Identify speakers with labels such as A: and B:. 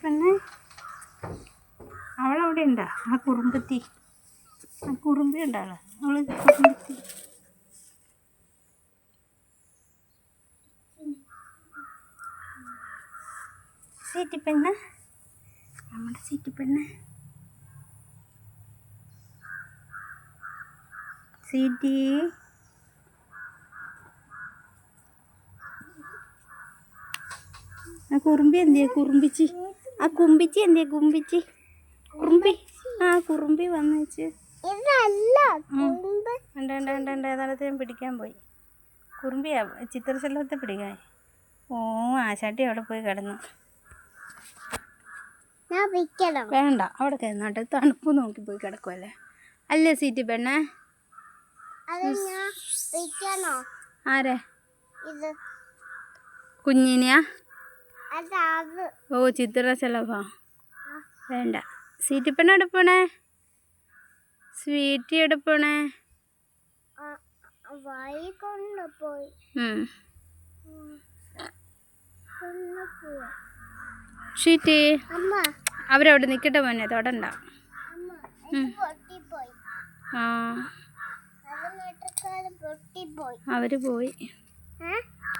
A: പെണ്ണ് അവളവിടെ ഉണ്ടാ? ആ കുറുമ്പത്തി, ആ കുറുമ്പി ഉണ്ടാള് അവള് കുറുമ്പത്തി. പെണ്ണ്, നമ്മുടെ പെണ്ണ് സീറ്റി. ആ കുറുമ്പി എന്തിയെ? കുറുമ്പിച്ചി, ആ കുമ്പിച്ചി എന്തിയെ? കുമ്പിച്ചി, കുറുമ്പി. ആ കുറുമ്പി വന്നേച്ച് ഏതാളത്തെയും പിടിക്കാൻ പോയി. കുറുമ്പിയാ ചിത്രശലഭത്തെ പിടിക്കാൻ. ഓ ആശാട്ടി അവിടെ പോയി കിടന്നു. വേണ്ട, അവിടെ കിടന്നോട്ടെ. തണുപ്പ് നോക്കി പോയി കിടക്കുമല്ലേ അല്ലേ സീറ്റി പെണ്ണേ? ആരെ? കുഞ്ഞിനെയാ? ഓ ചിത്രശലഭ വേണ്ട. സീറ്റി പെണ്ണ എടുപ്പണേ? സ്വീറ്റി എടുപ്പണേ? ഷീറ്റി അവരവിടെ നിൽക്കട്ടെ മോനെ, തൊടണ്ട. ആ അവര് പോയി.